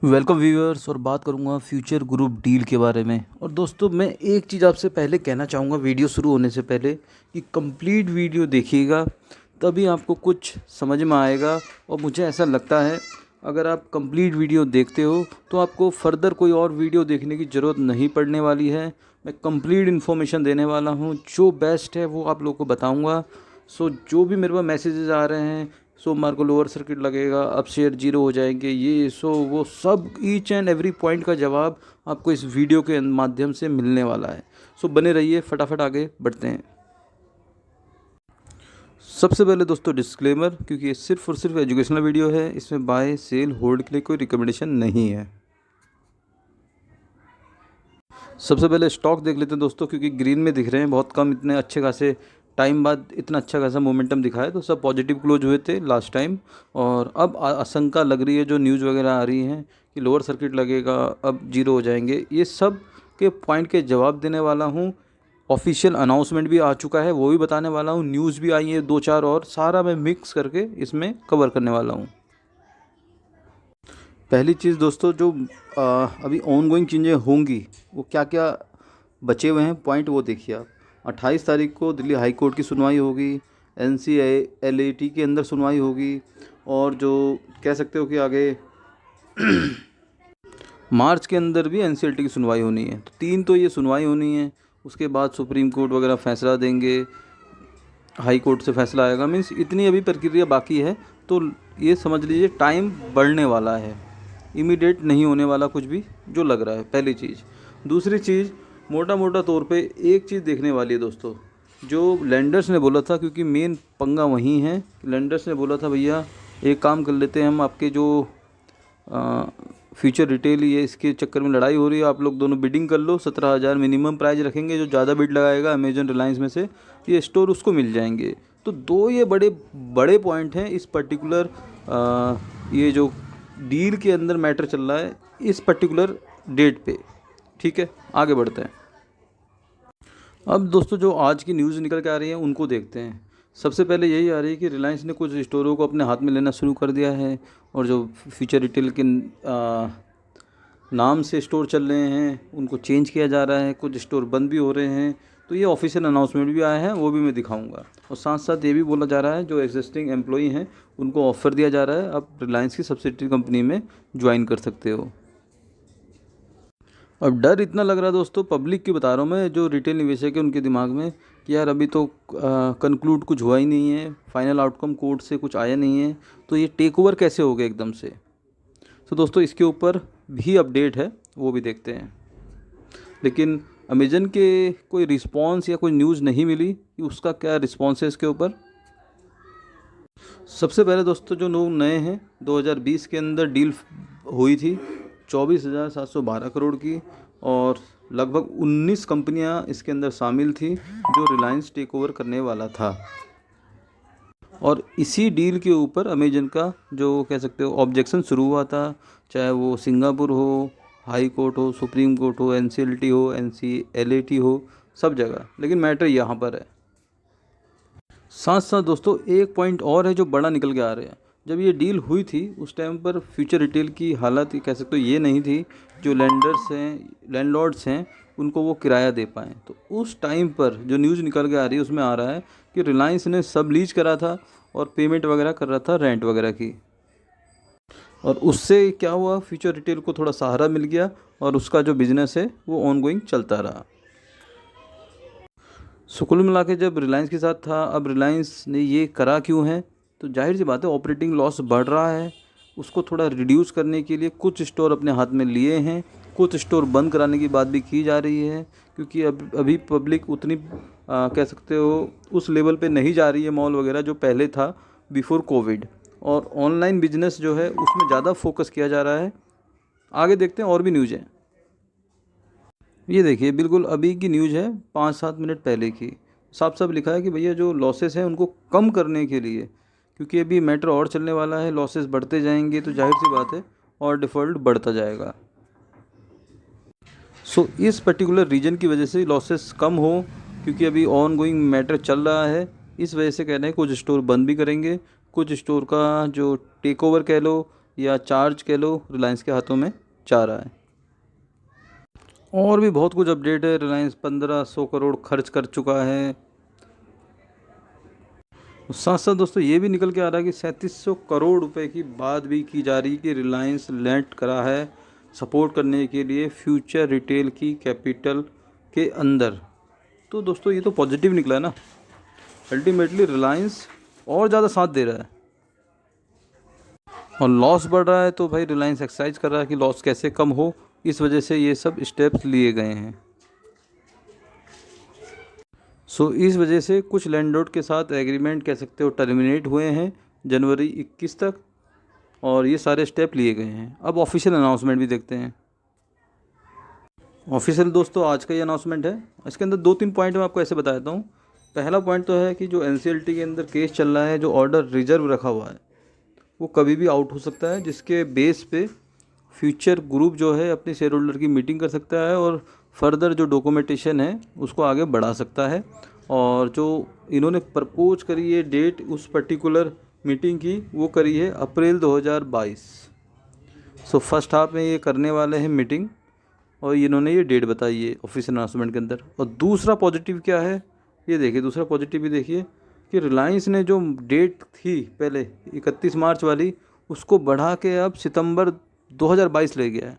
Welcome viewers. और बात करूंगा फ्यूचर ग्रुप डील के बारे में। और दोस्तों, मैं एक चीज़ आपसे पहले कहना चाहूँगा वीडियो शुरू होने से पहले कि कंप्लीट वीडियो देखिएगा, तभी आपको कुछ समझ में आएगा। और मुझे ऐसा लगता है अगर आप कंप्लीट वीडियो देखते हो तो आपको फर्दर कोई और वीडियो देखने की ज़रूरत नहीं पड़ने वाली है। मैं कंप्लीट इन्फॉर्मेशन देने वाला हूँ, जो बेस्ट है वो आप लोगों को बताऊँगा। जो भी मेरे पास मैसेजेस आ रहे हैं, सोमवार को लोअर सर्किट लगेगा, अब शेयर जीरो हो जाएंगे, ये वो सब ईच एंड एवरी पॉइंट का जवाब आपको इस वीडियो के माध्यम से मिलने वाला है। बने रहिए, फटाफट आगे बढ़ते हैं। सबसे पहले दोस्तों डिस्क्लेमर, क्योंकि ये सिर्फ और सिर्फ एजुकेशनल वीडियो है, इसमें बाय सेल होल्ड के लिए कोई रिकमेंडेशन नहीं है। सबसे पहले स्टॉक देख लेते हैं दोस्तों, क्योंकि ग्रीन में दिख रहे हैं बहुत कम, इतने अच्छे खासे टाइम बाद इतना अच्छा खासा मोमेंटम दिखा है। तो सब पॉजिटिव क्लोज हुए थे लास्ट टाइम। और अब आशंका लग रही है, जो न्यूज़ वगैरह आ रही हैं कि लोअर सर्किट लगेगा, अब जीरो हो जाएंगे, ये सब के पॉइंट के जवाब देने वाला हूँ। ऑफिशियल अनाउंसमेंट भी आ चुका है, वो भी बताने वाला हूँ। न्यूज़ भी आई है दो चार, और सारा मैं मिक्स करके इसमें कवर करने वाला हूँ। पहली चीज़ दोस्तों, जो अभी ऑन गोइंग चीज़ें होंगी वो क्या क्या बचे हुए हैं पॉइंट, वो देखिए आप। 28 तारीख को दिल्ली हाई कोर्ट की सुनवाई होगी, NCLAT के अंदर सुनवाई होगी, और जो कह सकते हो कि आगे मार्च के अंदर भी NCLT की सुनवाई होनी है। तो 3 तो ये सुनवाई होनी है, उसके बाद सुप्रीम कोर्ट वगैरह फैसला देंगे, हाई कोर्ट से फैसला आएगा। मीन्स इतनी अभी प्रक्रिया बाकी है। तो ये समझ लीजिए टाइम बढ़ने वाला है, इमीडिएट नहीं होने वाला कुछ भी जो लग रहा है, पहली चीज़। दूसरी चीज़, मोटा मोटा तौर पे एक चीज़ देखने वाली है दोस्तों, जो लेंडर्स ने बोला था, क्योंकि मेन पंगा वहीं है। लेंडर्स ने बोला था भैया एक काम कर लेते हैं हम, आपके जो फ्यूचर रिटेल ये इसके चक्कर में लड़ाई हो रही है, आप लोग दोनों बिडिंग कर लो, 17,000 मिनिमम प्राइस रखेंगे, जो ज़्यादा बिड लगाएगा अमेजन रिलायंस में से ये स्टोर उसको मिल जाएंगे। तो दो ये बड़े बड़े पॉइंट हैं इस पर्टिकुलर ये जो डील के अंदर मैटर चल रहा है इस पर्टिकुलर डेट पे। ठीक है, आगे बढ़ते हैं। अब दोस्तों, जो आज की न्यूज़ निकल के आ रही है उनको देखते हैं। सबसे पहले यही आ रही है कि रिलायंस ने कुछ स्टोरों को अपने हाथ में लेना शुरू कर दिया है, और जो फ्यूचर रिटेल के नाम से स्टोर चल रहे हैं उनको चेंज किया जा रहा है, कुछ स्टोर बंद भी हो रहे हैं। तो ये ऑफिशियल अनाउंसमेंट भी आया है, वो भी मैं दिखाऊंगा। और साथ साथ ये भी बोला जा रहा है जो एग्जिस्टिंग एम्प्लॉई हैं उनको ऑफ़र दिया जा रहा है, आप रिलायंस की सब्सिडरी कंपनी में ज्वाइन कर सकते हो। अब डर इतना लग रहा है दोस्तों, पब्लिक की बता रहा हूँ मैं, जो रिटेल निवेशक है उनके दिमाग में, कि यार अभी तो कंक्लूड कुछ हुआ ही नहीं है, फाइनल आउटकम कोर्ट से कुछ आया नहीं है, तो ये टेक ओवर कैसे हो गया एकदम से। तो दोस्तों इसके ऊपर भी अपडेट है, वो भी देखते हैं। लेकिन अमेजन के कोई रिस्पॉन्स या कोई न्यूज़ नहीं मिली कि उसका क्या रिस्पॉन्स है इसके ऊपर। सबसे पहले दोस्तों, जो लोग नए हैं, 2020 के अंदर डील हुई थी 24,712 करोड़ की, और लगभग 19 कंपनियां इसके अंदर शामिल थी जो रिलायंस टेक ओवर करने वाला था। और इसी डील के ऊपर अमेजन का जो कह सकते हो ऑब्जेक्शन शुरू हुआ था, चाहे वो सिंगापुर हो, हाई कोर्ट हो, सुप्रीम कोर्ट हो, NCLT हो, NCLAT हो, सब जगह। लेकिन मैटर यहाँ पर है। साथ साथ दोस्तों एक पॉइंट और है जो बड़ा निकल के आ रहा है। जब ये डील हुई थी उस टाइम पर फ्यूचर रिटेल की हालत कह सकते हो ये नहीं थी, जो लेंडर्स हैं, लैंडलॉर्ड्स हैं, उनको वो किराया दे पाएँ। तो उस टाइम पर जो न्यूज़ निकल के आ रही है उसमें आ रहा है कि रिलायंस ने सब लीज करा था और पेमेंट वगैरह कर रहा था रेंट वगैरह की। और उससे क्या हुआ, फ्यूचर रिटेल को थोड़ा सहारा मिल गया, और उसका जो बिज़नेस है वो ऑन गोइंग चलता रहा। कुल मिला के जब रिलायंस के साथ था, अब रिलायंस ने ये करा क्यों है, तो जाहिर सी बात है ऑपरेटिंग लॉस बढ़ रहा है, उसको थोड़ा रिड्यूस करने के लिए कुछ स्टोर अपने हाथ में लिए हैं, कुछ स्टोर बंद कराने की बात भी की जा रही है, क्योंकि अभी पब्लिक उतनी कह सकते हो उस लेवल पे नहीं जा रही है मॉल वगैरह जो पहले था बिफोर कोविड। और ऑनलाइन बिजनेस जो है उसमें ज़्यादा फोकस किया जा रहा है। आगे देखते हैं और भी न्यूज़ है। ये देखिए बिल्कुल अभी की न्यूज़ है, 5-7 मिनट पहले की। साफ साफ लिखा है कि भैया जो लॉसेस हैं उनको कम करने के लिए, क्योंकि अभी मैटर और चलने वाला है, लॉसेस बढ़ते जाएंगे तो जाहिर सी बात है और डिफ़ॉल्ट बढ़ता जाएगा। इस पर्टिकुलर रीजन की वजह से लॉसेस कम हो, क्योंकि अभी ऑन गोइंग मैटर चल रहा है, इस वजह से कह रहे हैं कुछ स्टोर बंद भी करेंगे, कुछ स्टोर का जो टेक ओवर कह लो या चार्ज कह लो, रिलायंस के हाथों में जा रहा है। और भी बहुत कुछ अपडेट है। रिलायंस 1500 करोड़ खर्च कर चुका है। साथ साथ दोस्तों ये भी निकल के आ रहा है कि 3700 करोड़ रुपए की बात भी की जा रही है कि रिलायंस लैंड करा है सपोर्ट करने के लिए फ्यूचर रिटेल की कैपिटल के अंदर। तो दोस्तों ये तो पॉजिटिव निकला है ना। अल्टीमेटली रिलायंस और ज़्यादा साथ दे रहा है और लॉस बढ़ रहा है, तो भाई रिलायंस एक्सरसाइज कर रहा है कि लॉस कैसे कम हो, इस वजह से ये सब स्टेप्स लिए गए हैं। इस वजह से कुछ लैंडलॉर्ड के साथ एग्रीमेंट कह सकते हो टर्मिनेट हुए हैं जनवरी 21 तक, और ये सारे स्टेप लिए गए हैं। अब ऑफिशियल अनाउंसमेंट भी देखते हैं। ऑफिशियल दोस्तों आज का ये अनाउंसमेंट है। इसके अंदर 2-3 पॉइंट मैं आपको ऐसे बता देता हूँ। पहला पॉइंट तो है कि जो NCLT के अंदर केस चल रहा है, जो ऑर्डर रिजर्व रखा हुआ है, वो कभी भी आउट हो सकता है, जिसके बेस पे फ्यूचर ग्रुप जो है अपनी शेयर होल्डर की मीटिंग कर सकता है और फर्दर जो डॉक्यूमेंटेशन है उसको आगे बढ़ा सकता है। और जो इन्होंने प्रपोज करी है डेट उस पर्टिकुलर मीटिंग की, वो करी है अप्रैल 2022। फर्स्ट हाफ में ये करने वाले हैं मीटिंग, और इन्होंने ये डेट बताई है ऑफिशियल अनाउंसमेंट के अंदर। और दूसरा पॉजिटिव क्या है ये देखिए, दूसरा पॉजिटिव भी देखिए कि रिलायंस ने जो डेट थी पहले 31 मार्च वाली, उसको बढ़ा के अब सितंबर 2022 ले गया है।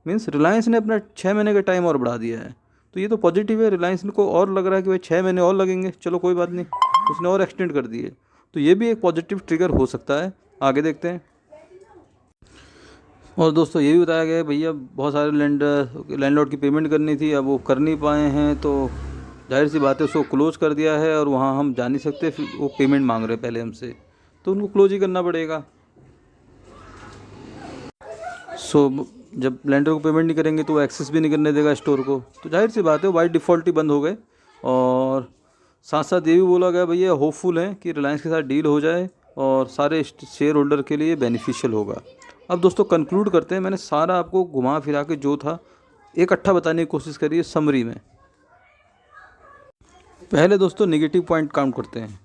मीन्स रिलायंस ने अपना 6 महीने का टाइम और बढ़ा दिया है। तो ये तो पॉजिटिव है। रिलायंस को और लग रहा है कि भाई 6 महीने और लगेंगे, चलो कोई बात नहीं, उसने और एक्सटेंड कर दिए। तो ये भी एक पॉजिटिव ट्रिगर हो सकता है। आगे देखते हैं। और दोस्तों ये भी बताया गया है भैया बहुत सारे लैंडलॉर्ड की पेमेंट करनी थी, अब वो कर नहीं पाए हैं, तो जाहिर सी बात है उसको क्लोज कर दिया है और वहाँ हम जा नहीं सकते, फिर वो पेमेंट मांग रहे हैं पहले हमसे, तो उनको क्लोज ही करना पड़ेगा। जब लैंडर को पेमेंट नहीं करेंगे तो वो एक्सेस भी नहीं करने देगा स्टोर को, तो जाहिर सी बात है बाई डिफ़ॉल्ट ही बंद हो गए। और साथ साथ ये भी बोला गया भैया होपफुल हैं कि रिलायंस के साथ डील हो जाए और सारे शेयर होल्डर के लिए बेनिफिशियल होगा। अब दोस्तों कंक्लूड करते हैं। मैंने सारा आपको घुमा फिरा के जो था इकट्ठा बताने की कोशिश करी है समरी में। पहले दोस्तों नेगेटिव पॉइंट काउंट करते हैं।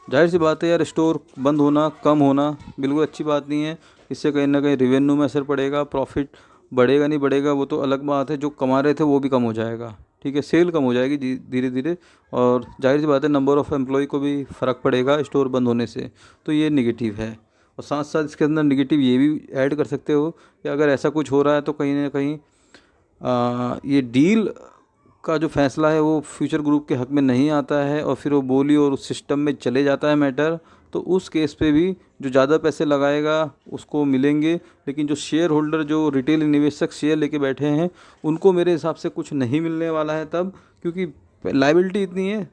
जाहिर सी बात है यार, स्टोर बंद होना, कम होना बिल्कुल अच्छी बात नहीं है। इससे कहीं ना कहीं रेवेन्यू में असर पड़ेगा, प्रॉफिट बढ़ेगा नहीं बढ़ेगा वो तो अलग बात है, जो कमा रहे थे वो भी कम हो जाएगा, ठीक है, सेल कम हो जाएगी धीरे धीरे। और जाहिर सी बात है नंबर ऑफ़ एम्प्लॉय को भी फ़र्क पड़ेगा स्टोर बंद होने से, तो ये निगेटिव है। और साथ साथ इसके अंदर निगेटिव ये भी ऐड कर सकते हो कि अगर ऐसा कुछ हो रहा है तो कहीं ना कहीं ये डील का जो फैसला है वो फ्यूचर ग्रुप के हक में नहीं आता है और फिर वो बोली और उस सिस्टम में चले जाता है मैटर, तो उस केस पे भी जो ज़्यादा पैसे लगाएगा उसको मिलेंगे, लेकिन जो शेयर होल्डर, जो रिटेल निवेशक शेयर लेके बैठे हैं, उनको मेरे हिसाब से कुछ नहीं मिलने वाला है तब, क्योंकि लाइबिलिटी इतनी है।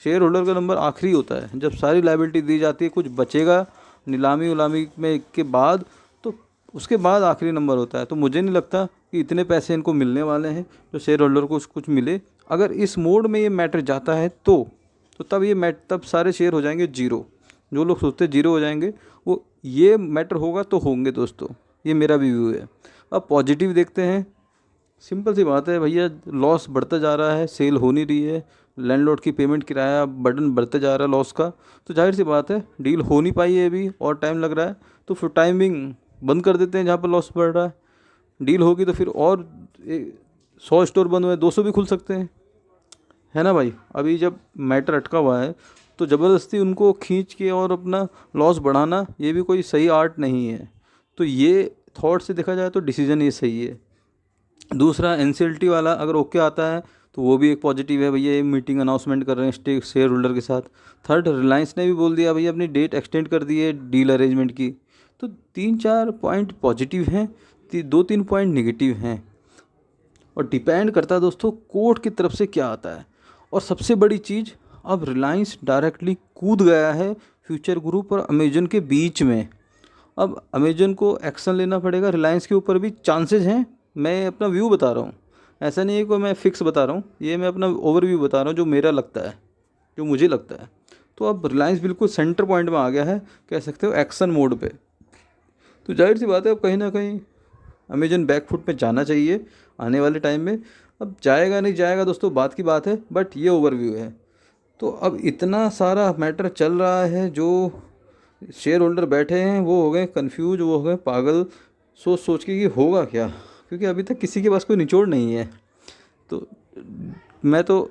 शेयर होल्डर का नंबर आखिरी होता है, जब सारी लाइबिलिटी दी जाती है कुछ बचेगा नीलामी उलामी में के बाद, तो उसके बाद आखिरी नंबर होता है। तो मुझे नहीं लगता कि इतने पैसे इनको मिलने वाले हैं जो शेयर होल्डर को कुछ मिले। अगर इस मोड में ये मैटर जाता है तो तब सारे शेयर हो जाएंगे जीरो। जो लोग सोचते जीरो हो जाएंगे, वो ये मैटर होगा तो होंगे दोस्तों, ये मेरा भी व्यू है। अब पॉजिटिव देखते हैं। सिंपल सी बात है भैया, लॉस बढ़ता जा रहा है, सेल हो नहीं रही है, लैंडलॉर्ड की पेमेंट किराया बर्डन बढ़ते जा रहा है लॉस का, तो जाहिर सी बात है डील हो नहीं पाई है अभी और टाइम लग रहा है, तो फिर टाइमिंग बंद कर देते हैं जहाँ पर लॉस बढ़ रहा है। डील होगी तो फिर और 100 स्टोर बंद हुए 200 भी खुल सकते हैं, है ना भाई। अभी जब मैटर अटका हुआ है तो ज़बरदस्ती उनको खींच के और अपना लॉस बढ़ाना, ये भी कोई सही आर्ट नहीं है। तो ये थॉट से देखा जाए तो डिसीजन ये सही है। दूसरा NCLT वाला अगर ओके आता है तो वो भी एक पॉजिटिव है भैया, ये मीटिंग अनाउंसमेंट कर रहे हैं स्टेक शेयर होल्डर के साथ। थर्ड, रिलायंस ने भी बोल दिया भैया अपनी डेट एक्सटेंड कर दी है डील अरेंजमेंट की। तो 3-4 पॉइंट पॉजिटिव हैं, 2-3 पॉइंट निगेटिव हैं, और डिपेंड करता है दोस्तों कोर्ट की तरफ से क्या आता है। और सबसे बड़ी चीज़, अब रिलायंस डायरेक्टली कूद गया है फ्यूचर ग्रुप और अमेजन के बीच में। अब अमेजन को एक्शन लेना पड़ेगा, रिलायंस के ऊपर भी चांसेस हैं। मैं अपना व्यू बता रहा हूँ, ऐसा नहीं है कि मैं फिक्स बता रहा हूँ, ये मैं अपना ओवरव्यू बता रहा हूँ जो मेरा लगता है, जो मुझे लगता है। तो अब रिलायंस बिल्कुल सेंटर पॉइंट में आ गया है, कह सकते हो एक्शन मोड पे। तो जाहिर सी बात है अब कहीं ना कहीं अमेजन बैकफुट पे जाना चाहिए आने वाले टाइम में। अब जाएगा नहीं जाएगा दोस्तों बात की बात है, बट ये ओवरव्यू है। तो अब इतना सारा मैटर चल रहा है जो शेयर होल्डर बैठे हैं, वो हो गए कंफ्यूज, वो हो गए पागल, सोच सोच के कि होगा क्या, क्योंकि अभी तक किसी के पास कोई निचोड़ नहीं है। तो मैं तो,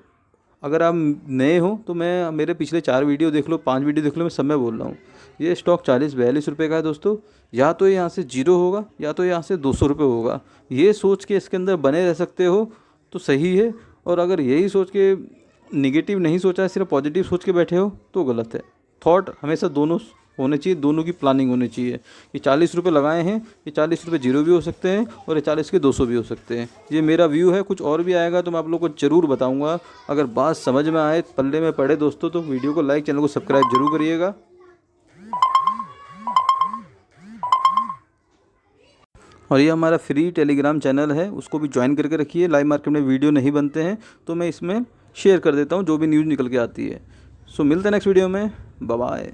अगर आप नए हो तो मैं, मेरे पिछले 4 वीडियो देख लो, 5 वीडियो देख लो, मैं सब में बोल रहा हूँ ये स्टॉक 40-42 रुपये का है दोस्तों। या तो ये यहाँ से जीरो होगा, या तो यहाँ से 200 रुपये होगा। ये सोच के इसके अंदर बने रह सकते हो तो सही है, और अगर यही सोच के निगेटिव नहीं सोचा है, सिर्फ पॉजिटिव सोच के बैठे हो तो गलत है। थॉट हमेशा दोनों होने चाहिए, दोनों की प्लानिंग होनी चाहिए। ये 40 रुपये लगाए हैं, ये 40 रुपये जीरो भी हो सकते हैं, और ये 40 के 200 भी हो सकते हैं। ये मेरा व्यू है, कुछ और भी आएगा तो मैं आप लोगों को ज़रूर बताऊंगा। अगर बात समझ में आए, पल्ले में पड़े दोस्तों, तो वीडियो को लाइक, चैनल को सब्सक्राइब जरूर करिएगा। और ये हमारा फ्री टेलीग्राम चैनल है, उसको भी ज्वाइन करके रखिए। लाइव मार्केट में वीडियो नहीं बनते हैं तो मैं इसमें शेयर कर देता हूँ जो भी न्यूज़ निकल के आती है। सो मिलते हैं नेक्स्ट वीडियो में, बाय बाय।